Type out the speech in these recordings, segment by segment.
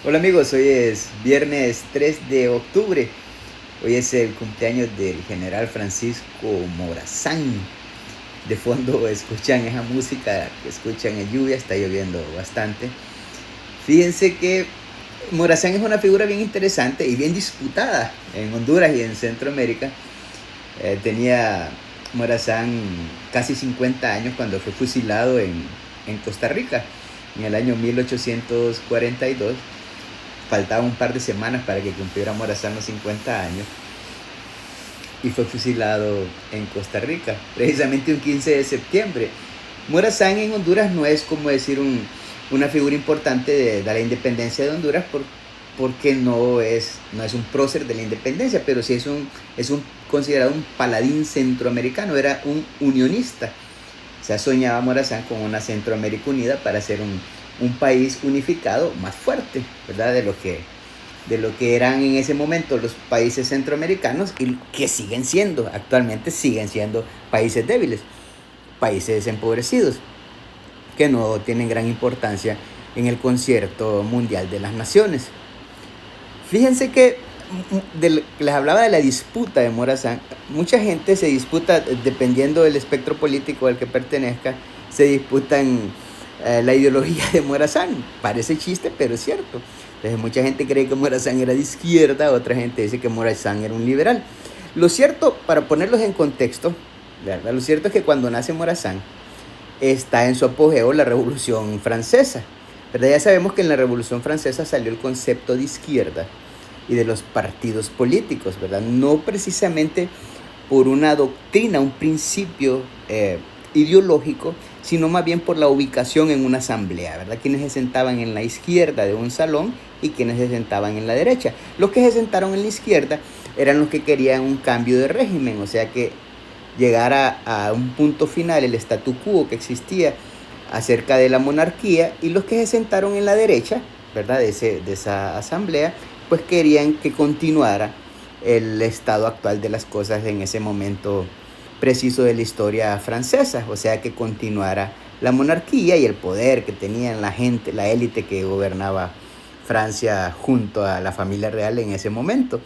Hola amigos, hoy es viernes 3 de octubre. Hoy es el cumpleaños del general Francisco Morazán. De fondo escuchan esa música que escuchan en lluvia, está lloviendo bastante. Fíjense que Morazán es una figura bien interesante y bien disputada en Honduras y en Centroamérica. Tenía Morazán casi 50 años cuando fue fusilado en Costa Rica en el año 1842. Faltaba un par de semanas para que cumpliera Morazán los 50 años y fue fusilado en Costa Rica, precisamente un 15 de septiembre. Morazán en Honduras no es como decir una figura importante de la independencia de Honduras porque no es un prócer de la independencia, pero sí es un considerado un paladín centroamericano, era un unionista. O sea, soñaba Morazán con una Centroamérica unida para ser un país unificado más fuerte, ¿verdad? De lo que eran en ese momento los países centroamericanos y que actualmente siguen siendo países débiles, países empobrecidos, que no tienen gran importancia en el concierto mundial de las naciones. Fíjense que les hablaba de la disputa de Morazán. Mucha gente se disputa, dependiendo del espectro político al que pertenezca, se disputan la ideología de Morazán. Parece chiste, pero es cierto. Entonces, mucha gente cree que Morazán era de izquierda, otra gente dice que Morazán era un liberal. Lo cierto, para ponerlos en contexto, ¿verdad? Lo cierto es que cuando nace Morazán, está en su apogeo la Revolución Francesa. ¿Verdad? Ya sabemos que en la Revolución Francesa salió el concepto de izquierda y de los partidos políticos, ¿verdad? No precisamente por una doctrina, un principio ideológico, sino más bien por la ubicación en una asamblea, ¿verdad? Quienes se sentaban en la izquierda de un salón y quienes se sentaban en la derecha. Los que se sentaron en la izquierda eran los que querían un cambio de régimen, o sea que llegara a un punto final el statu quo que existía acerca de la monarquía, y los que se sentaron en la derecha, ¿verdad? De esa asamblea, pues querían que continuara el estado actual de las cosas en ese momento preciso de la historia francesa, o sea, que continuara la monarquía y el poder que tenían la gente, la élite que gobernaba Francia junto a la familia real en ese momento.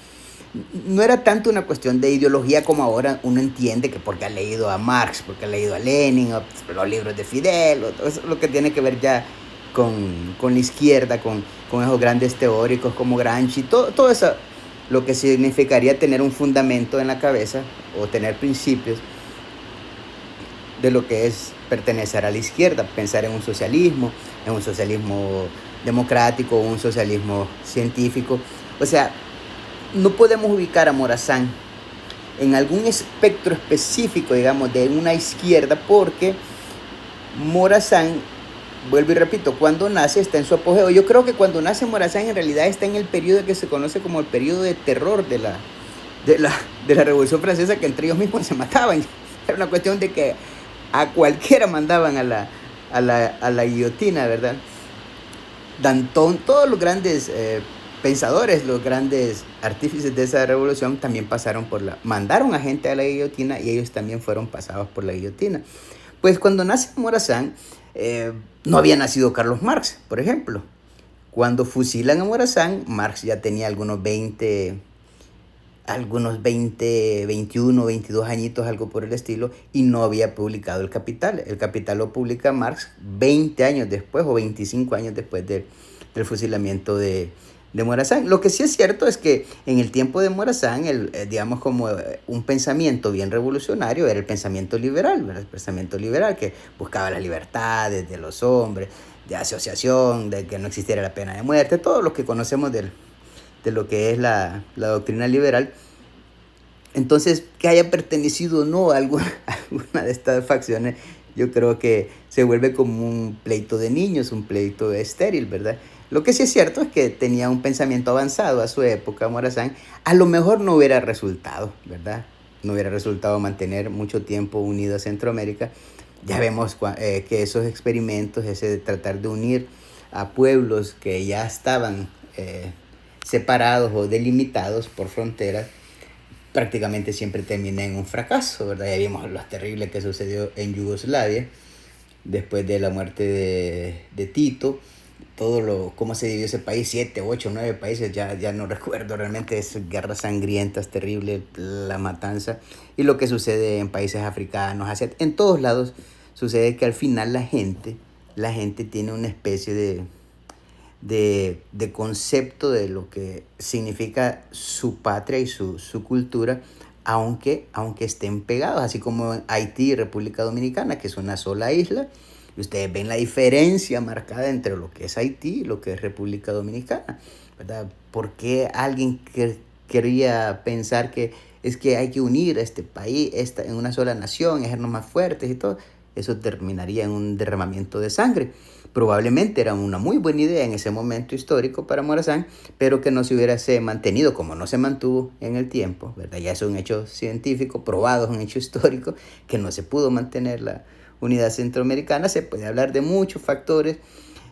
No era tanto una cuestión de ideología como ahora uno entiende, que porque ha leído a Marx, porque ha leído a Lenin, o los libros de Fidel, o todo eso, lo que tiene que ver ya con la izquierda, con esos grandes teóricos como Gramsci, todo eso, lo que significaría tener un fundamento en la cabeza o tener principios de lo que es pertenecer a la izquierda, pensar en un socialismo democrático, un socialismo científico. O sea, no podemos ubicar a Morazán en algún espectro específico, digamos, de una izquierda, porque Morazán, vuelvo y repito, cuando nace está en su apogeo. Yo creo que cuando nace Morazán en realidad está en el periodo que se conoce como el periodo de terror de la Revolución Francesa, que entre ellos mismos se mataban. Era una cuestión de que a cualquiera mandaban a la guillotina, ¿verdad? Danton, todos los grandes pensadores, los grandes artífices de esa revolución también mandaron a gente a la guillotina, y ellos también fueron pasados por la guillotina. Pues cuando nace Morazán, no había nacido Carlos Marx, por ejemplo. Cuando fusilan a Morazán, Marx ya tenía algunos 20, 21, 22 añitos, algo por el estilo, y no había publicado El Capital. El Capital lo publica Marx 20 años después o 25 años después del fusilamiento de Morazán. Lo que sí es cierto es que en el tiempo de Morazán, digamos como un pensamiento bien revolucionario era el pensamiento liberal, ¿verdad? El pensamiento liberal que buscaba las libertades de los hombres, de asociación, de que no existiera la pena de muerte, todo lo que conocemos de lo que es la doctrina liberal. Entonces, que haya pertenecido o no a alguna de estas facciones, yo creo que se vuelve como un pleito de niños, un pleito estéril, ¿verdad? Lo que sí es cierto es que tenía un pensamiento avanzado a su época, Morazán. A lo mejor no hubiera resultado, ¿verdad? No hubiera resultado mantener mucho tiempo unido a Centroamérica. Ya vemos que esos experimentos, ese de tratar de unir a pueblos que ya estaban separados o delimitados por fronteras, prácticamente siempre termina en un fracaso, ¿verdad? Ya vimos lo terrible que sucedió en Yugoslavia después de la muerte de Tito. cómo se dividió ese país, 7, 8, 9 países, ya no recuerdo realmente, es guerras sangrientas, terrible, la matanza, y lo que sucede en países africanos, Asia, en todos lados sucede que al final la gente tiene una especie de concepto de lo que significa su patria y su cultura, aunque estén pegados, así como en Haití y República Dominicana, que es una sola isla, y ustedes ven la diferencia marcada entre lo que es Haití y lo que es República Dominicana, ¿verdad? ¿Por qué alguien quería pensar que es que hay que unir a este país en una sola nación, hacernos más fuertes y todo? Eso terminaría en un derramamiento de sangre. Probablemente era una muy buena idea en ese momento histórico para Morazán, pero que no se hubiese mantenido como no se mantuvo en el tiempo, ¿verdad? Ya es un hecho científico, probado, es un hecho histórico, que no se pudo mantener la unidad centroamericana. Se puede hablar de muchos factores,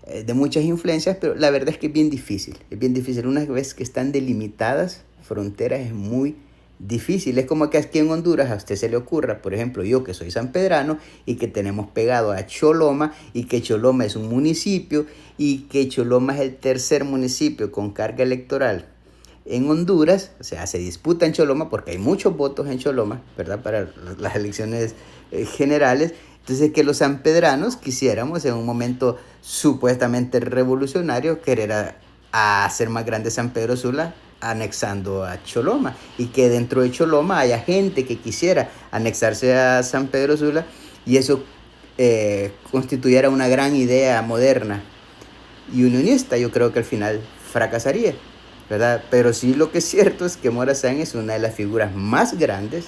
de muchas influencias, pero la verdad es que es bien difícil. Es bien difícil. Una vez que están delimitadas fronteras es muy difícil. Es como que aquí en Honduras a usted se le ocurra, por ejemplo, yo que soy sanpedrano y que tenemos pegado a Choloma, y que Choloma es un municipio, y que Choloma es el tercer municipio con carga electoral en Honduras. O sea, se disputa en Choloma porque hay muchos votos en Choloma, ¿verdad? Para las elecciones generales. Entonces, que los sanpedranos quisiéramos en un momento supuestamente revolucionario querer a hacer más grande San Pedro Sula, anexando a Choloma, y que dentro de Choloma haya gente que quisiera anexarse a San Pedro Sula, y eso constituyera una gran idea moderna y unionista. Yo creo que al final fracasaría, ¿verdad? Pero sí, lo que es cierto es que Morazán es una de las figuras más grandes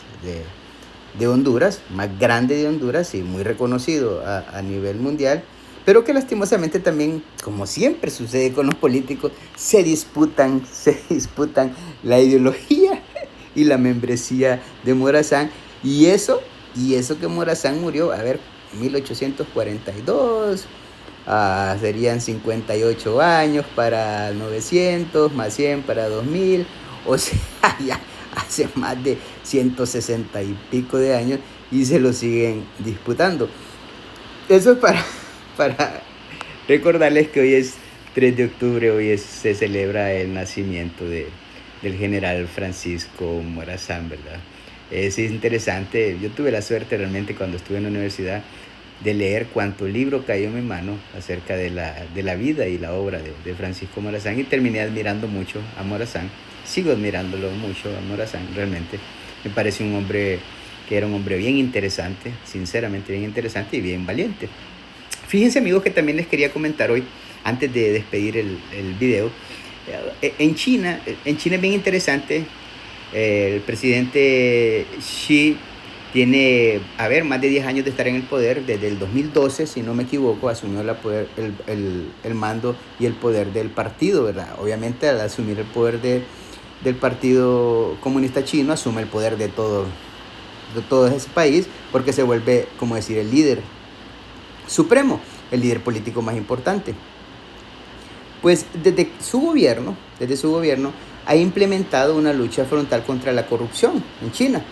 de Honduras, más grande de Honduras y muy reconocido a nivel mundial, pero que lastimosamente también, como siempre sucede con los políticos, se disputan la ideología y la membresía de Morazán, y eso que Morazán murió, a ver, 1842, serían 58 años para 900, más 100 para 2000, o sea, ya hace más de 160 y pico de años y se lo siguen disputando. Eso es para recordarles que hoy es 3 de octubre, se celebra el nacimiento del general Francisco Morazán, ¿verdad? Es interesante. Yo tuve la suerte realmente cuando estuve en la universidad de leer cuánto libro cayó en mi mano acerca de la vida y la obra de Francisco Morazán, y terminé admirando mucho a Morazán. Sigo admirándolo mucho a Morazán, realmente. Me parece un hombre que era un hombre bien interesante, sinceramente bien interesante y bien valiente. Fíjense, amigos, que también les quería comentar hoy, antes de despedir el video, en China es bien interesante. El presidente Xi tiene, más de 10 años de estar en el poder. Desde el 2012, si no me equivoco, asumió el mando y el poder del partido, ¿verdad? Obviamente, al asumir el poder del Partido Comunista Chino, asume el poder de todo ese país, porque se vuelve, como decir, el líder supremo, el líder político más importante. Pues desde su gobierno ha implementado una lucha frontal contra la corrupción en China.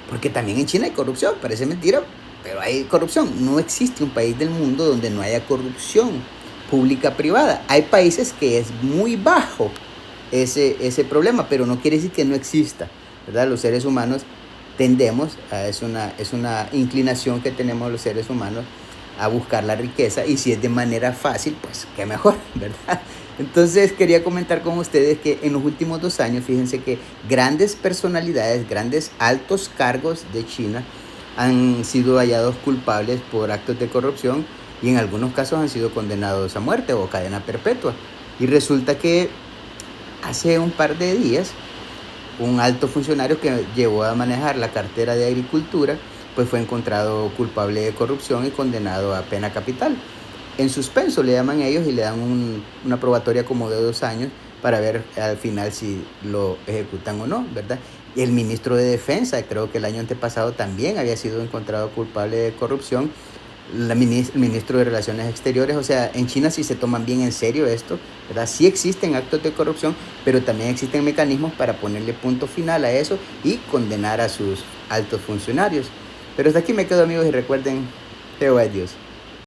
Porque también en China hay corrupción, parece mentira, pero hay corrupción. No existe un país del mundo donde no haya corrupción pública-privada. Hay países que es muy bajo ese problema, pero no quiere decir que no exista, ¿verdad? Los seres humanos tendemos, es una inclinación que tenemos los seres humanos a buscar la riqueza, y si es de manera fácil, pues qué mejor, ¿verdad? Entonces quería comentar con ustedes que en los últimos 2 años, fíjense que grandes personalidades, grandes altos cargos de China han sido hallados culpables por actos de corrupción, y en algunos casos han sido condenados a muerte o cadena perpetua. Y resulta que hace un par de días, un alto funcionario que llegó a manejar la cartera de Agricultura, pues fue encontrado culpable de corrupción y condenado a pena capital. En suspenso le llaman ellos, y le dan una probatoria como de 2 años para ver al final si lo ejecutan o no, ¿verdad? Y el ministro de Defensa, creo que el año antepasado, también había sido encontrado culpable de corrupción. El ministro de Relaciones Exteriores. O sea, en China sí se toman bien en serio esto, ¿verdad? Sí existen actos de corrupción, pero también existen mecanismos para ponerle punto final a eso y condenar a sus altos funcionarios. Pero hasta aquí me quedo, amigos, y recuerden, Jehová es Dios.